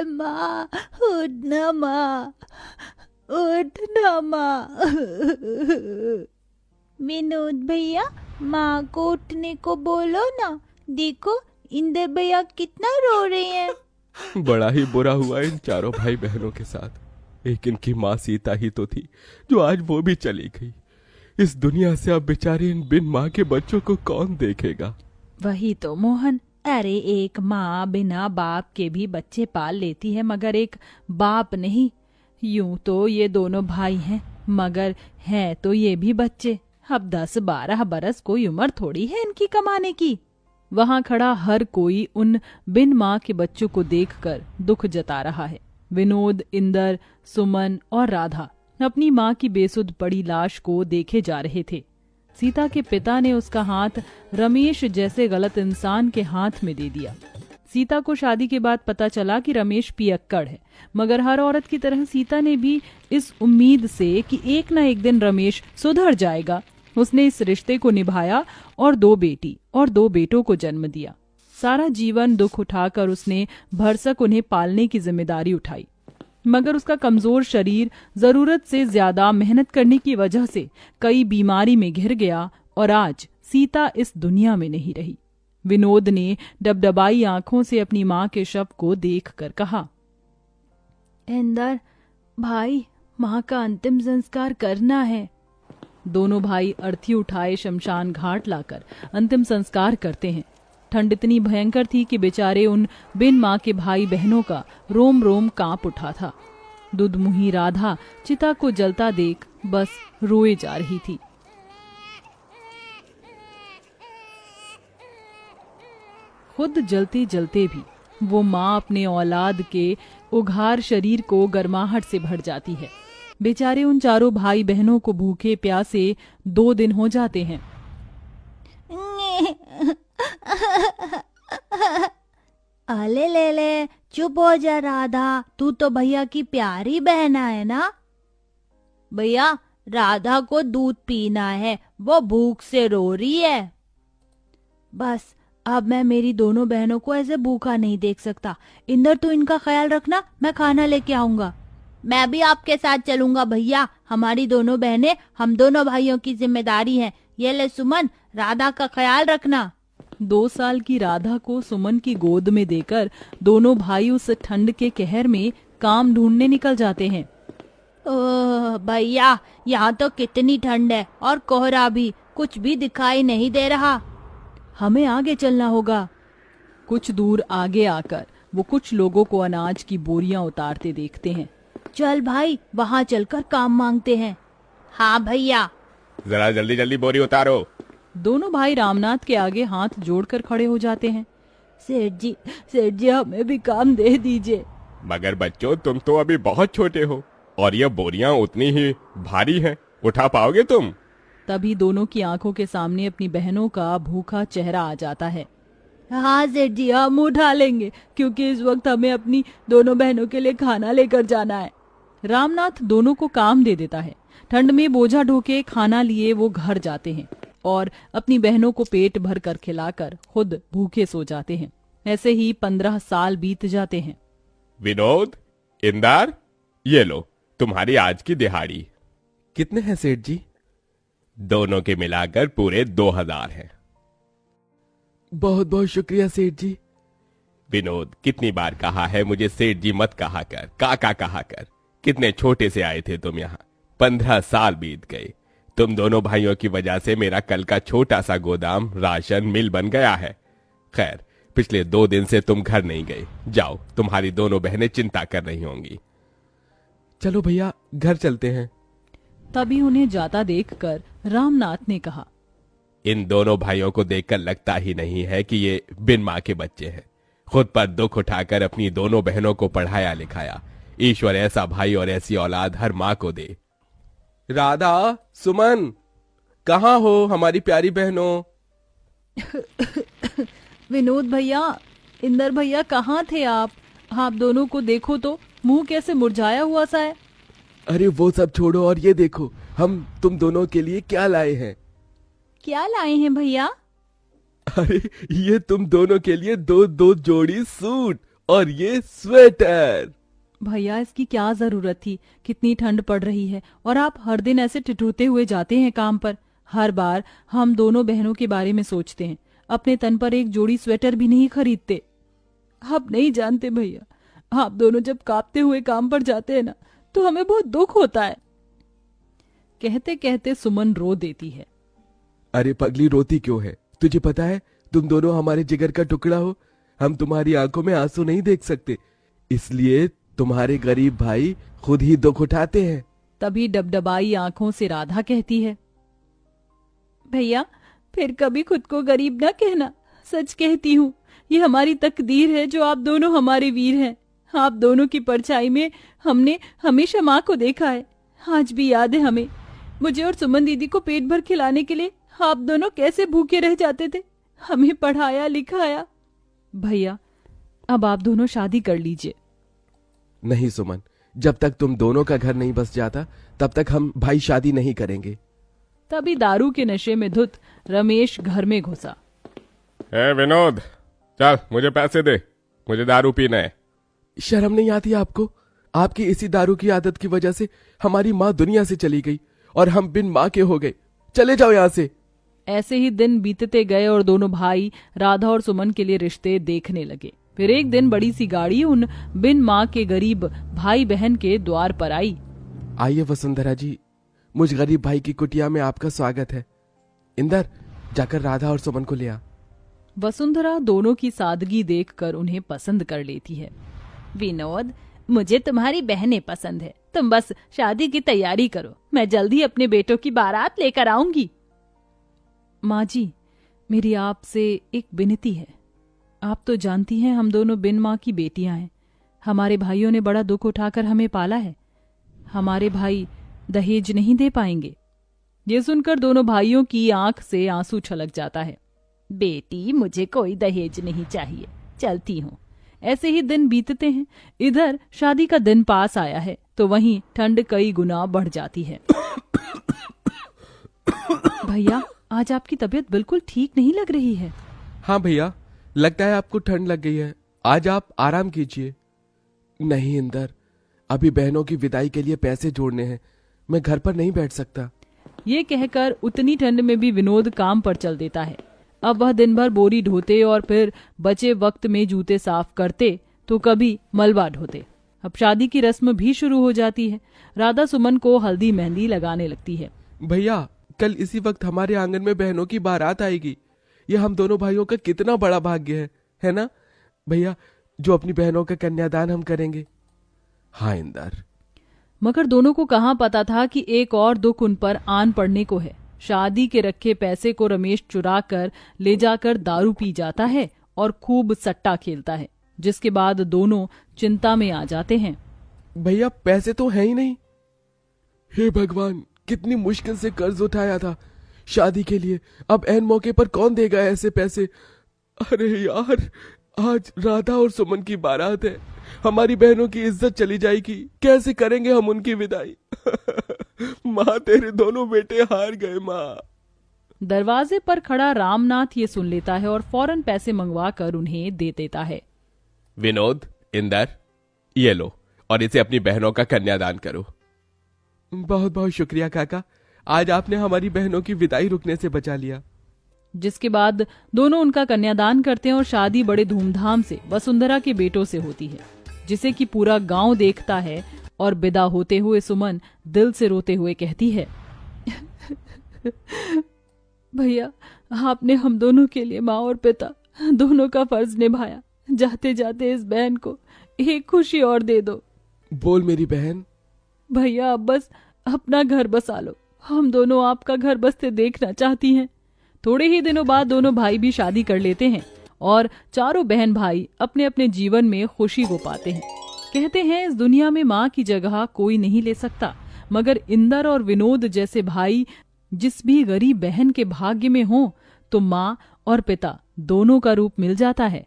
माँ, उठना माँ, उठना माँ। विनोद भैया, माँ को उठने को बोलो ना। देखो इंदर भैया कितना रो रहे हैं। बड़ा ही बुरा हुआ इन चारों भाई बहनों के साथ। एक इनकी माँ सीता ही तो थी, जो आज वो भी चली गई। इस दुनिया से अब बेचारे इन बिन माँ के बच्चों को कौन देखेगा। वही तो मोहन, अरे एक माँ बिना बाप के भी बच्चे पाल लेती है, मगर एक बाप नहीं। यूं तो ये दोनों भाई हैं, मगर हैं तो ये भी बच्चे। अब 10-12 बरस कोई उम्र थोड़ी है इनकी कमाने की। वहां खड़ा हर कोई उन बिन माँ के बच्चों को देखकर दुख जता रहा है। विनोद, इंदर, सुमन और राधा अपनी माँ की बेसुध पड़ी लाश को देखे जा रहे थे। सीता के पिता ने उसका हाथ रमेश जैसे गलत इंसान के हाथ में दे दिया। सीता को शादी के बाद पता चला कि रमेश पियक्कड़ है, मगर हर औरत की तरह सीता ने भी इस उम्मीद से कि एक न एक दिन रमेश सुधर जाएगा, उसने इस रिश्ते को निभाया और 2 बेटी और 2 बेटों को जन्म दिया। सारा जीवन दुख उठाकर उसने भरसक उन्हें पालने की जिम्मेदारी उठाई, मगर उसका कमजोर शरीर जरूरत से ज्यादा मेहनत करने की वजह से कई बीमारी में घिर गया और आज सीता इस दुनिया में नहीं रही। विनोद ने डबडबाई आंखों से अपनी माँ के शव को देखकर कहा, इंदर भाई, माँ का अंतिम संस्कार करना है। दोनों भाई अर्थी उठाए शमशान घाट लाकर अंतिम संस्कार करते हैं। ठंड इतनी भयंकर थी कि बेचारे उन बिन माँ के भाई बहनों का रोम रोम कांप उठा था। दुधमुही राधा चिता को जलता देख बस रोए जा रही थी। खुद जलते जलते भी वो माँ अपने औलाद के उघार शरीर को गर्माहट से भर जाती है। बेचारे उन चारों भाई बहनों को भूखे प्यासे 2 दिन हो जाते हैं। अले ले ले, चुप हो जा राधा, तू तो भैया की प्यारी बहन है ना। भैया, राधा को दूध पीना है, वो भूख से रो रही है। बस अब मैं मेरी दोनों बहनों को ऐसे भूखा नहीं देख सकता। इंदर, तू इनका ख्याल रखना, मैं खाना लेके आऊंगा। मैं भी आपके साथ चलूंगा भैया, हमारी दोनों बहनें हम दोनों भाइयों की जिम्मेदारी है। ये ले सुमन, राधा का ख्याल रखना। 2 साल की राधा को सुमन की गोद में देकर दोनों भाई उस ठंड के कहर में काम ढूंढने निकल जाते हैं। ओह भैया, यहाँ तो कितनी ठंड है और कोहरा भी, कुछ भी दिखाई नहीं दे रहा। हमें आगे चलना होगा। कुछ दूर आगे आकर वो कुछ लोगों को अनाज की बोरियां उतारते देखते हैं। चल भाई, वहाँ चलकर काम मांगते हैं। हाँ भैया। जरा जल्दी जल्दी बोरी उतारो। दोनों भाई रामनाथ के आगे हाथ जोड़कर खड़े हो जाते हैं। सेठ जी हमें भी काम दे दीजिए। मगर बच्चों, तुम तो अभी बहुत छोटे हो और ये बोरियां उतनी ही भारी हैं, उठा पाओगे तुम? तभी दोनों की आंखों के सामने अपनी बहनों का भूखा चेहरा आ जाता है। हाँ सेठ जी, हम उठा लेंगे, क्योंकि इस वक्त हमें अपनी दोनों बहनों के लिए खाना लेकर जाना है। रामनाथ दोनों को काम दे देता है। ठंड में बोझा ढोके खाना लिए वो घर जाते हैं और अपनी बहनों को पेट भर कर खिलाकर खुद भूखे सो जाते हैं। ऐसे ही 15 साल बीत जाते हैं। विनोद, इंदर, ये लो तुम्हारी आज की दिहाड़ी। कितने हैं सेठ जी? दोनों के मिलाकर पूरे 2000 हैं। बहुत बहुत शुक्रिया सेठ जी। विनोद, कितनी बार कहा है मुझे सेठ जी मत कहा कर, काका कहा कर। कितने छोटे से आए थे तुम यहाँ, 15 साल बीत गए। तुम दोनों भाइयों की वजह से मेरा कल का छोटा सा गोदाम राशन मिल बन गया है। खैर, पिछले 2 दिन से तुम घर नहीं गए। जाओ, तुम्हारी दोनों बहनें चिंता कर रही होंगी। चलो भैया, घर चलते हैं। तभी उन्हें जाता देखकर रामनाथ ने कहा, इन दोनों भाइयों को देखकर लगता ही नहीं है कि ये बिन माँ के बच्चे हैं। खुद पर दुख उठाकर अपनी दोनों बहनों को पढ़ाया लिखाया। ईश्वर ऐसा भाई और ऐसी औलाद हर माँ को दे। राधा, सुमन, कहाँ हो हमारी प्यारी बहनों? विनोद भैया, इंदर भैया, कहाँ थे आप? आप दोनों को देखो तो, मुंह कैसे मुरझाया हुआ सा है। अरे वो सब छोड़ो और ये देखो, हम तुम दोनों के लिए क्या लाए हैं। क्या लाए हैं भैया? अरे ये तुम दोनों के लिए 2 जोड़ी सूट और ये स्वेटर। भैया इसकी क्या जरूरत थी, कितनी ठंड पड़ रही है और आप हर दिन ऐसे ठिठुरते हुए जाते हैं काम पर। हर बार हम दोनों बहनों के बारे में सोचते हैं, अपने तन पर एक जोड़ी स्वेटर भी नहीं खरीदते। आप नहीं जानते भैया, आप दोनों जब कांपते हुए काम पर जाते हैं ना, तो हमें बहुत दुख होता है। कहते कहते सुमन रो देती है। अरे पगली, रोती क्यों है? तुझे पता है तुम दोनों हमारे जिगर का टुकड़ा हो। हम तुम्हारी आंखों में आंसू नहीं देख सकते, इसलिए तुम्हारे गरीब भाई खुद ही दुख उठाते हैं। तभी डबडबाई आंखों से राधा कहती है, भैया फिर कभी खुद को गरीब ना कहना। सच कहती हूँ, ये हमारी तकदीर है जो आप दोनों हमारे वीर हैं। आप दोनों की परछाई में हमने हमेशा माँ को देखा है। आज भी याद है हमें, मुझे और सुमन दीदी को पेट भर खिलाने के लिए आप दोनों कैसे भूखे रह जाते थे, हमें पढ़ाया लिखाया। भैया अब आप दोनों शादी कर लीजिए। नहीं सुमन, जब तक तुम दोनों का घर नहीं बस जाता तब तक हम भाई शादी नहीं करेंगे। तभी दारू के नशे में धुत रमेश घर में घुसा। विनोद, चल मुझे पैसे दे, मुझे दारू पीना है। शर्म नहीं आती आपको? आपकी इसी दारू की आदत की वजह से हमारी माँ दुनिया से चली गई और हम बिन माँ के हो गए। चले जाओ यहाँ से। ऐसे ही दिन बीतते गए और दोनों भाई राधा और सुमन के लिए रिश्ते देखने लगे। फिर एक दिन बड़ी सी गाड़ी उन बिन माँ के गरीब भाई बहन के द्वार पर आई। आइए वसुंधरा जी, मुझ गरीब भाई की कुटिया में आपका स्वागत है। इंदर, जाकर राधा और सुमन को ले आ। वसुंधरा दोनों की सादगी देखकर उन्हें पसंद कर लेती है। विनोद, मुझे तुम्हारी बहनें पसंद है, तुम बस शादी की तैयारी करो, मैं जल्दी अपने बेटों की बारात लेकर आऊंगी। माँ जी, मेरी आपसे एक विनती है। आप तो जानती हैं हम दोनों बिन माँ की बेटियां हैं। हमारे भाइयों ने बड़ा दुख उठाकर हमें पाला है। हमारे भाई दहेज नहीं दे पाएंगे। ये सुनकर दोनों भाइयों की आंख से आंसू छलक जाता है। बेटी, मुझे कोई दहेज नहीं चाहिए, चलती हूँ। ऐसे ही दिन बीतते हैं। इधर शादी का दिन पास आया है तो वहीं ठंड कई गुना बढ़ जाती है। भैया, आज आपकी तबीयत बिल्कुल ठीक नहीं लग रही है। हाँ भैया, लगता है आपको ठंड लग गई है। आज आप आराम कीजिए। नहीं इंदर, अभी बहनों की विदाई के लिए पैसे जोड़ने हैं, मैं घर पर नहीं बैठ सकता। ये कहकर उतनी ठंड में भी विनोद काम पर चल देता है। अब वह दिन भर बोरी ढोते और फिर बचे वक्त में जूते साफ करते तो कभी मलबा ढोते। अब शादी की रस्म भी शुरू हो जाती है। राधा सुमन को हल्दी मेहंदी लगाने लगती है। भैया, कल इसी वक्त हमारे आंगन में बहनों की बारात आएगी। ये हम दोनों भाइयों का कितना बड़ा भाग्य है ना भैया, जो अपनी बहनों का कन्यादान हम करेंगे। हाँ इंदर। मगर दोनों को कहाँ पता था कि एक और दुख उन पर आन पड़ने को है। शादी के रखे पैसे को रमेश चुरा कर ले जाकर दारू पी जाता है और खूब सट्टा खेलता है, जिसके बाद दोनों चिंता में आ जाते हैं। भैया, पैसे तो है ही नहीं। हे भगवान, कितनी मुश्किल से कर्ज उठाया था शादी के लिए, अब ऐन मौके पर कौन देगा ऐसे पैसे। अरे यार, आज राधा और सुमन की बारात है, हमारी बहनों की इज्जत चली जाएगी, कैसे करेंगे हम उनकी विदाई। माँ, तेरे दोनों बेटे हार गए माँ। दरवाजे पर खड़ा रामनाथ ये सुन लेता है और फौरन पैसे मंगवा कर उन्हें दे देता है। विनोद, इंदर, ये लो और इसे अपनी बहनों का कन्यादान करो। बहुत बहुत शुक्रिया काका, आज आपने हमारी बहनों की विदाई रुकने से बचा लिया। जिसके बाद दोनों उनका कन्यादान करते हैं और शादी बड़े धूमधाम से वसुंधरा के बेटों से होती है, जिसे कि पूरा गांव देखता है। और विदा होते हुए सुमन दिल से रोते हुए कहती है, भैया, आपने हम दोनों के लिए माँ और पिता दोनों का फर्ज निभाया। जाते जाते इस बहन को एक खुशी और दे दो। बोल मेरी बहन। भैया, अब बस अपना घर बसा लो, हम दोनों आपका घर बसते देखना चाहती हैं। थोड़े ही दिनों बाद दोनों भाई भी शादी कर लेते हैं और चारों बहन भाई अपने अपने जीवन में खुशी को पाते हैं। कहते हैं इस दुनिया में माँ की जगह कोई नहीं ले सकता, मगर इंदर और विनोद जैसे भाई जिस भी गरीब बहन के भाग्य में हो तो माँ और पिता दोनों का रूप मिल जाता है।